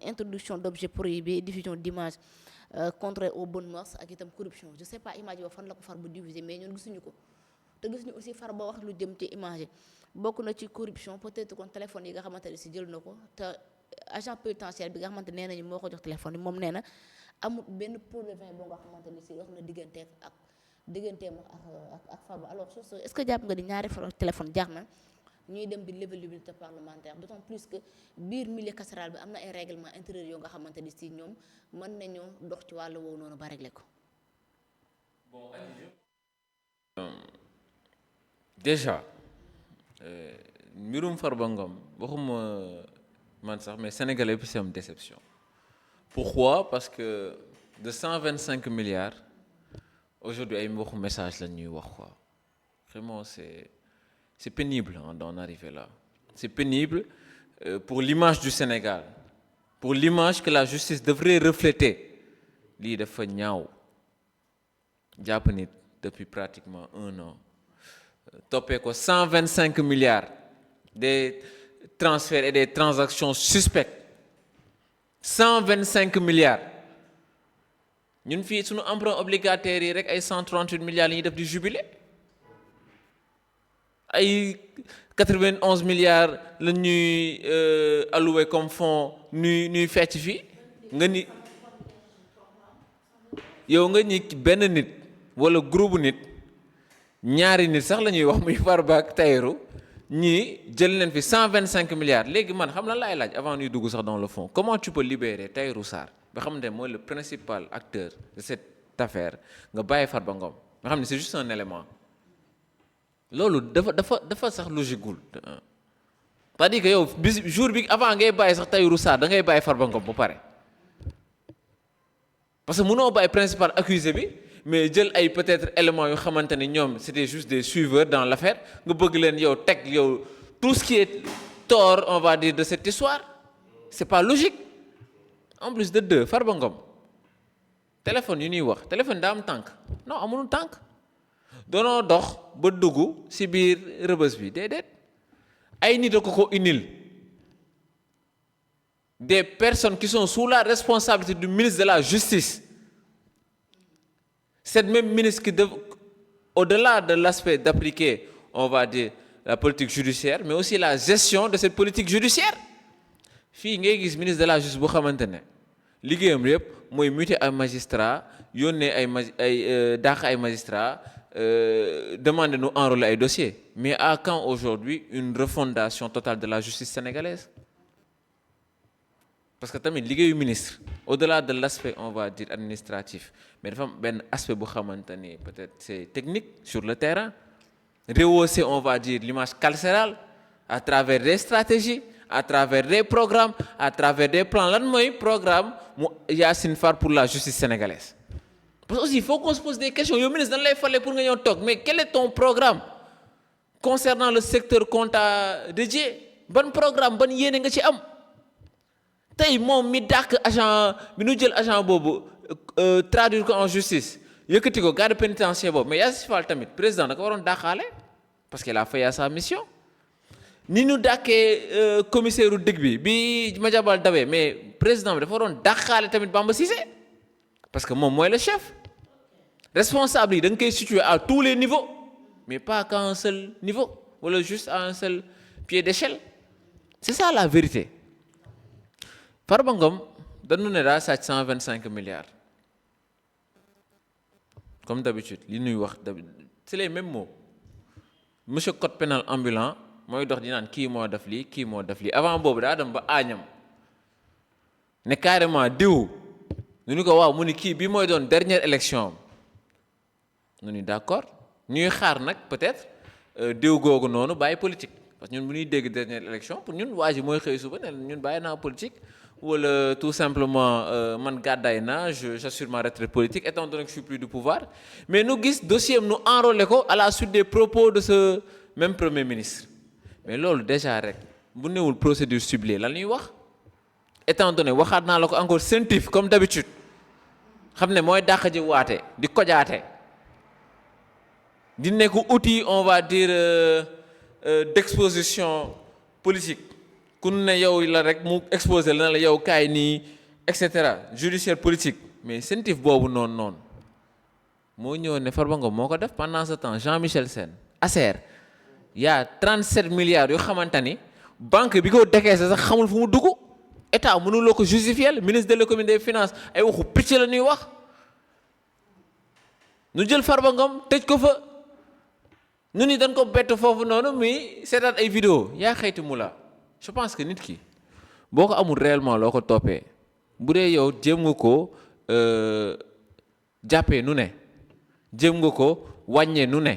introduction d'objets prohibés diffusion d'images contraires aux bonnes mœurs ak itam corruption je sais pas image yoo fan la ko far ba diffuser mais ñun gisuñu ko te gisuñu aussi far ba wax lu jëm ci image yi bokk na ci corruption peut-être kon téléphone yi nga xamante ne si jël na ko te agent pénitentiaire bi nga xamante nee nañu moo ko jox téléphone yi moom nee na amul benn pot de vin boo nga xamante ni si wax na digganteem ak Farba alors est-ce que jàpp nga ni ñaari téléphone jaax na ñuy dem di lever l'immunité parlementaire d'autant plus que biir milieu carcéral bi am na ay règlement intérieur yoo nga xamante ni si ñoom mën nañoo dox ci wàllu woowu noonu ba régler ko. Bon, déjà mbirum Farba Ngom waxuma man sax mais Sénégalais bi c'est une déception. Pourquoi? Parce que de 125 milliards aujourd'hui ay waxu message la ñuy wax quoi vraiment c'est pénible d'en arriver là. C'est pénible pour l'image du Sénégal, pour l'image que la justice devrait refléter. Lii dafa ñaaw jàpp nit depuis pratiquement 1 an toppee ko 125 milliards des transferts et des transactions suspectes 125 milliards ñun fii suñu emprunt obligataire yi rek ay 138 milliards yi ñuy def di jubilé ay 91 milliards la ñuy alloué comme fonds ñuy fecc fii nga ni yow nga ñi benn nit wala groupe nit ñaari nit sax la ñuy wax muy Farba ak Tahirou ñii jël leen fi 125 milliards léegi man xam lan laay laaj avant ñuy dugg sax dans le fond comment tu peux libérer Tahirou Sarr nga xam ne mooy le principal acteur de cette affaire nga bàyyi Farba Ngom nga xam ne c'est juste un élément loolu dafa sax logique gul c'est-à-dire que yow bis jour bi avant ngay bàyyi sax Tahirou Sarr da ngay bàyyi Farba Ngom ba pare parce que mënoo bàyyi principal accusé bi mais jël ay peut-être éléments yoo xamante ne ñoom c'était juste des suiveurs dans l'affaire nga bëgg leen yow teg yow tout ce qui est tort on va dire de cette histoire c'est pas logique en plus de deux Farba Ngom téléphone yu ñuy wax téléphone daa am tànk non amul tànk doonoo dox ba dugg ci biir rëbës bi déedéet ay nit a ko indil des personnes qui sont sous la responsabilité du ministre de la Justice. Cette même ministre qui, au-delà de l'aspect d'appliquer, on va dire, la politique judiciaire, mais aussi la gestion de cette politique judiciaire. Fii ngay gis ministre de la Justice bu xamante ne liggéeyam yëpp mooy muter ay magistrats yónnee dàq ay magistrats demander nu enrôler ay dossiers. Mais à quand aujourd'hui une refondation totale de la justice sénégalaise? Parce que tamit liggéeyu ministre au-delà de l'aspect on va dire administratif mais dafa am benn aspect bu xamante ni peut-être c'est technique sur le terrain rehausser on va dire l'image carcérale à travers des stratégies à travers des programmes à travers des plans lan mooy programme mu Yassine Fall pour la justice sénégalaise parce que aussi il faut qu'on se pose des questions yow ministre dañ lay fale pour nga ñëw toog mais quel est ton programme concernant le secteur compta dédié ban programme ban yéene nga ci am tey moom mi dàq agent bi nu jël agent boobu traduire ko en justice yëkkati ko garde pénitentiaire boobu mais Yassine Fall tamit président da ko waroon dàqaale parce qu'il a fait sa mission ni ñu dàqee commissaire u dëgg bi Madiambal Dabe mais président bi dafa waroon dàqaale tamit Bamba Cissé parce que moom mooy le chef responsable yi da nga koy situer à tous les niveaux mais pas qu'à un seul niveau wala juste à un seul pied d'échelle c'est ça la vérité. Farba Ngom dañu ne daa sàcc 125 milliards comme d'habitude li ñuy wax c'est les mêmes mots monsieur code pénal ambulant mooy dox di naan kii moo def lii kii moo def lii avant boobu daa dem ba aañam ne carrément diw ñu ni ko waaw mu ni kii bi mooy doon dernière élection am ñu ni d'accord ñuy xaar nag peut-être diw googu noonu bàyyi politique parce que ñun bu ñuy dégg dernière élection pour ñun waa ji mooy xëy suba ne ñun bàyyi naa politique wala tout simplement man gàddaay naa j'assure ma retraite politique étant donné que je suis plus du pouvoir mais nu gis dossier am nu enrôlé ko à la suite des propos de ce même premier ministre mais loolu déjà rek bu newul procédure ciblée lan ñuy wax étant donné waxaat naa la ko encore CENTIF comme d'habitude xam ne mooy dàq ji waate di kojaate di nekk outil on va dire d'exposition politique ku ne yow la rek mu exposé la na la yow kaay nii et cetera judiciaire politique mais sentif boobu noonu moo ñëw ne Farba Ngom moo ko def pendant ce temps Jean-Michel Sène Acer y a 37 milliards yoo xamante ni banque bi ko décaissé sax xamul fu mu dugg état mënuloo ko justifier le ministre de l'économie des finances ay waxu picc la ñuy wax nu jël Farba Ngom tëj ko fa nu ni dañ ko bett foofu noonu muy seetaat ay vidéo yaa xayti mu la je pense que nit ki boo ko amul réellement loo ko toppee bu dee yow jéem nga ko jàppee nu ne jéem nga ko wàññee nu ne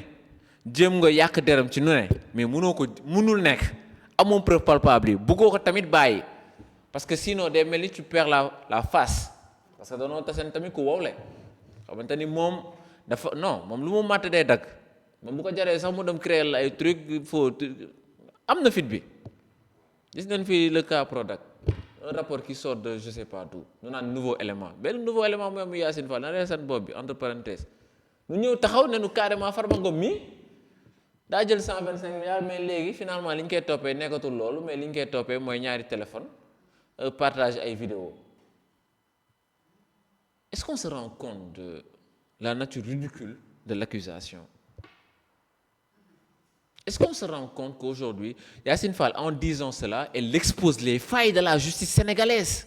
jéem nga yàq deram ci nu ne mais mënul nekk amoo preuve palpable yi buggoo ko tamit bàyyi parce que sinon day mel ni tu perds la face parce que danoo taseen tamit ku wowle xamante ni moom dafa non moom lu mu màtt day dagg moom bu ko jaree sax mu dem créer la ay truc faux am na fit bi gis nañ fi le cas Prodac un rapport qui sort de je sais pas d'où ñu naan nouveau élément benn nouveau élément mooy mu Yacine Fall na ree seen bopp bi entre parenthèses ñu ñëw taxaw ne nu carrément Farba Ngom mi daa jël 125 milliards mais léegi finalement li ñu koy toppee nekkatul loolu mais li ñu koy toppee mooy ñaari téléphone partage ay vidéo est-ce qu'on se rend compte de la nature ridicule de l'accusation? Est-ce qu'on se rend compte qu'aujourd'hui, Yacine Fall, en disant cela, elle expose les failles de la justice sénégalaise,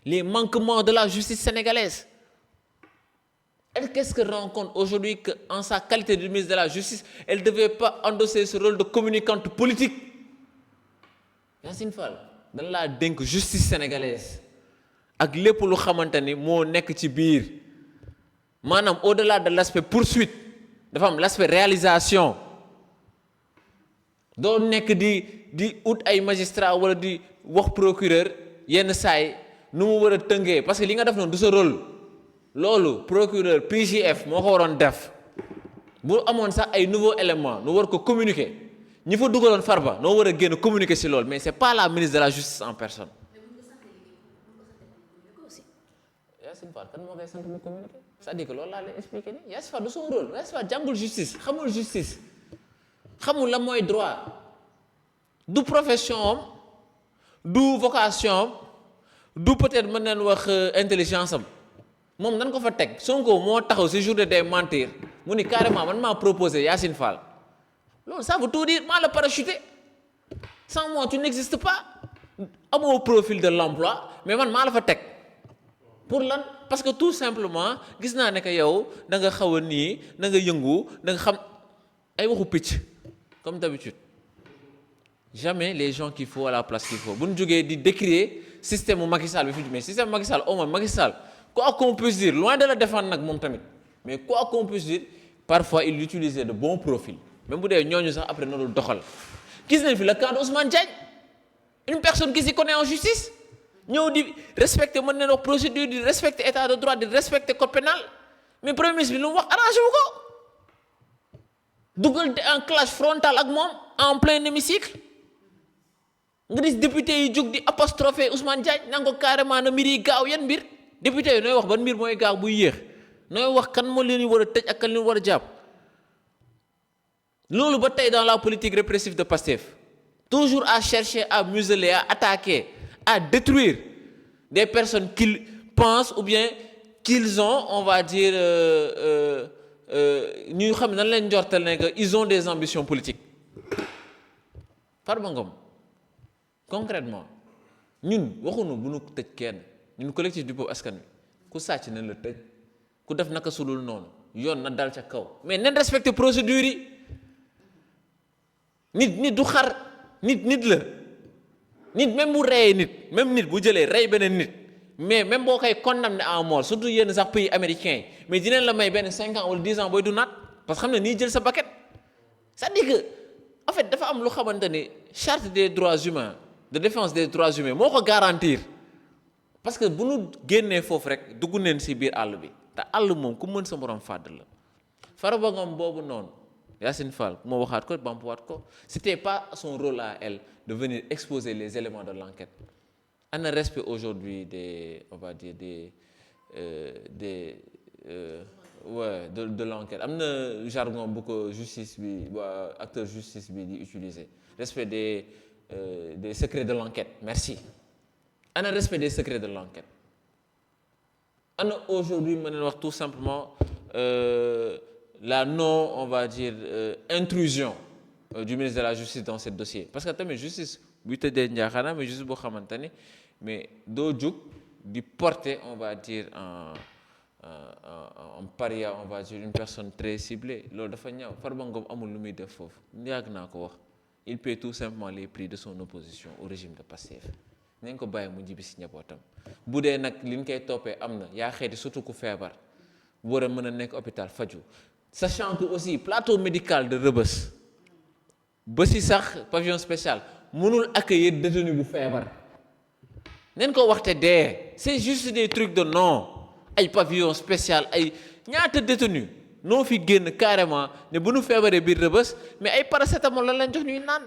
les manquements de la justice sénégalaise? Qu'est-ce qu'elle rend compte aujourd'hui qu'en sa qualité de ministre de la Justice, elle ne devait pas endosser ce rôle de communicante politique? Yacine Fall, dans la dénk justice sénégalaise, ak lépp lu xamante ni moo nekk ci biir maanaam au-delà de l'aspect poursuite dafa am l'aspect réalisation. doo nekk di ut ay magistrat wala di wax procureur yenn saay nu mu war a tëngee parce que li nga def noonu du sa rôle loolu procureur PJF moo ko waroon def bu amoon sax ay nouveaux éléments nu war ko communiquer ñi fa dugaloon Farba noo war a génn communiquer ci loolu mais c'est pas la ministre de la justice en personne. Yacine Fall kan moo koy sant mu communiquer c'est-à-dire que loolu laa lay expliquer nii Yacine Fall du son rôle Yacine Fall jàngul justice xamul justice. xamul la mooy droit du profession am du vocation am du peut-être mën nañ wax intelligence am moom nan ko fa teg Sonko moo taxaw ci journée des mentir mu ni carrément man maa proposé Yacine Fall loolu ça veut tout dire maa la parachuté sans moi tu n'existes pas amoo profil de l'emploi mais man maa la fa teg pour lan parce que tout simplement gis naa ne que yow da nga xaw a nii da nga yëngu da nga xam ay waxu picc. Comme d'habitude jamais les gens qu'il faut à la place qu'il faut bu ñu jógee di décrier système mu Macky Sall bi fi mais système Macky Sall au moins Macky Sall quoi qu'on puisse dire loin de la défendre nag moom tamit mais quoi qu'on puisse dire parfois il utilisait de bons profils même bu dee ñooñu sax après noonu doxal gis nañ fi le cas de Ousmane Diagne une personne qui s'y connaît en justice ñëw di respecter mën nañ wax procédure di respecter état de droit di respecter code pénal mais premier ministre bi lu mu wax arrangé wu ko. dugal en clash frontal ak moom en plein hémicycle nga gis député yi jóg di apostropher Ousmane Diagne nanga ko carrément na mbir yi gaaw yan mbir député yi nooy wax ban mbir mooy gaaw buy yéex nooy wax kan moo leen war a tëj ak kan leen war a jàpp loolu ba tey dans la politique répressive de Pastef toujours à chercher à museler à attaquer à détruire des personnes qu'ils pensent ou bien qu'ils ont on va dire ñuy xam nan leen njortal ne que ils ont des ambitions politiques Farba Ngom concrètement ñun waxuñu bu ñu tëj kenn ñun collectif du peuple askan wi ku sàcc nañ la tëj ku def naka sulul noonu yoon na dal ca kaw mais nañ respecter procédure yi nit du xar nit la nit même bu reyee nit même nit bu jëlee rey beneen nit mais même boo koy condamné à mort surtout yenn sax pays américains yi mais dinañ la may benn 5 ans wala 10 ans booy du naat parce que xam ne nii jël sa paquet c'est-à-dire que en fait dafa am lu xamante ni charte des droits humains de défense des droits humains moo ko garantir parce que bu nu génnee foofu rek dugg neen ci biir àll bi te àll moom ku mën sa morom fàdd la Farba Ngom boobu noonu Yacine Fall moo waxaat ko bampuwaat ko c'était pas son rôle à elle de venir exposer les éléments de l'enquête ana respect aujourd'hui des on va dire de l'enquête am na jargon bu ko justice bi waa acteur justice bi di utiliser respect des des secrets de l'enquête merci ana respect des secrets de l'enquête ana aujourd'hui mën nañu wax tout simplement la non on va dire intrusion du ministre de la justice dans ce dossier parce que tamit justice buy tëddee njaaxaana mais justice boo xamante ni mais doo jug di porter on va dire en paria on va dire une personne très ciblée loolu dafa ñaaw Farba Ngom amul lu muy def foofu yàgg naa ko wax il paie tout simplement les prix de son opposition au régime de Pastef nañ ko bàyyi mu jibi si njabootam bu dee nag li ñu koy toppee am na yaa xeeti surtout ku feebar war a mën a nekk hôpital faju sachant que aussi plateau médical de Rebeuss ba si sax pavillon spécial mënul accueillir détenu bu feebar neen ko waxte dee c'est juste des trucs de non ay pavillon spécial ay ñaata détenu noo fi génn carrément ne bu nu feebaree biir Rebeuss mais ay paracétamol la leen jox ñuy naan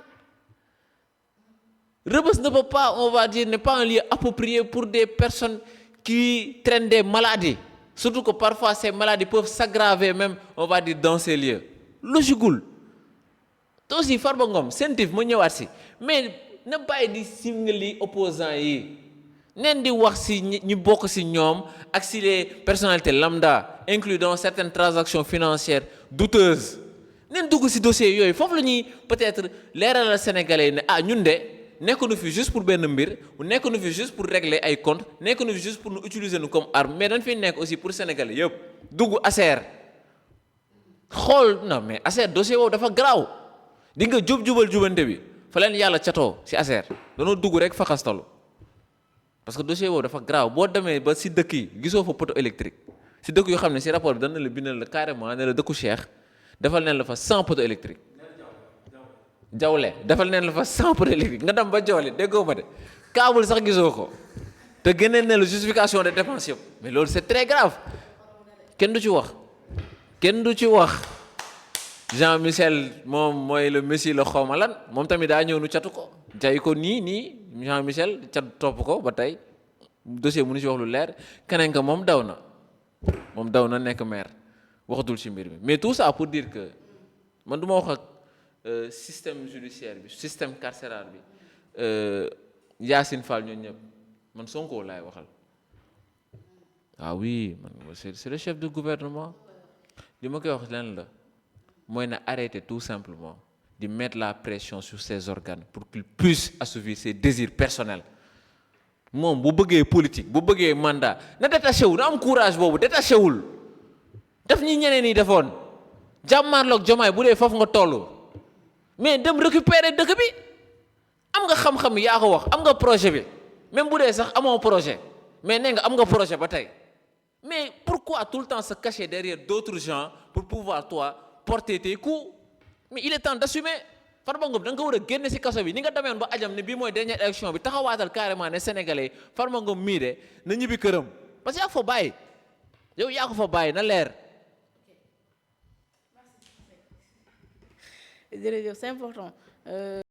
Rebeuss ne peut pas on va dire n'est pas un lieu approprié pour des personnes qui traînent des maladies surtout que parfois ces maladies peuvent s'aggraver même on va dire dans ces lieux logiqueul te aussi Farba Ngom sentif ma ñëwaat si mais na bàyyi di singali opposants yi neen di wax si ñi bokk si ñoom ak si les personnalités lambda inclus dans certaines transactions financières douteuses neen dugg si dossiers yooyu foofu la ñuy peut-être leeralal sénégalais yi ne ah ñun de nekkuñu fi juste pour benn mbir nekkuñu fi juste pour régler ay comptes nekkuñu fi juste pour nous utiliser nous comme arme mais dañ fi nekk aussi pour sénégalais yëpp dugg ASER xool non mais ASER dossier boobu dafa garaaw di nga jubal jubante bi fa leen yàlla catoo si ASER danoo dugg rek faxastalu parce que dossier boobu dafa grave boo demee ba si dëkk yi gisoo fa poteau électrique si dëkk yoo xam ne si rapport bi dana la bindal la carrément ne la dëkku Cheikh defal neen la fa 100 poteau électrique jawle defal neen la fa 100 poteau électrique nga dem ba jawle déggoo ma de câble sax gisoo ko te génneel ne la justification de dépense yëpp mais loolu c'est très grave kenn du ci wax Jean Michel moom mooy le messie la xawma lan moom tamit daa ñëw nu catu ko jay ko nii Jean Michel cat topp ko ba tey dossier mënu ci wax lu leer keneen ka moom daw na nekk maire waxatul ci mbir mi mais tout ça pour dire que man du ma wax ak système judiciaire bi système carcéral bi Yacine Fall ñoo ñëpp man Sonko laay waxal ah oui man c'est le chef de gouvernement li ma koy wax leen la mooy na arrêter tout simplement de mettre la pression sur ses organes pour qu'il puisse assouvir ses désirs personnels moom bu bëggee politique bu bëggee mandat na détaché wu na am courage boobu détaché wul def ñi ñeneen ñi defoon jàmmaarloog Diomaye bu dee foofu nga toll mais dem récupérer dëkk bi am nga xam-xam yaa ko wax am nga projet bi même bu dee sax amoo projet mais nee nga am nga projet ba tey mais pourquoi tout le temps se cacher derrière d'autres gens pour pouvoir toi porter tes coups mais il est temps d'assumer Farba Ngom da nga ko war a génne ci kaso bi ni nga demeen ba ajam ne bii mooy dernière élection bi taxawaatal carrément ne sénégalais Farba Ngom mii de na ñibbi këram parce que yaa ko fa bàyyi yow yaa ko fa bàyyi na leer. jërëjëf c'est important.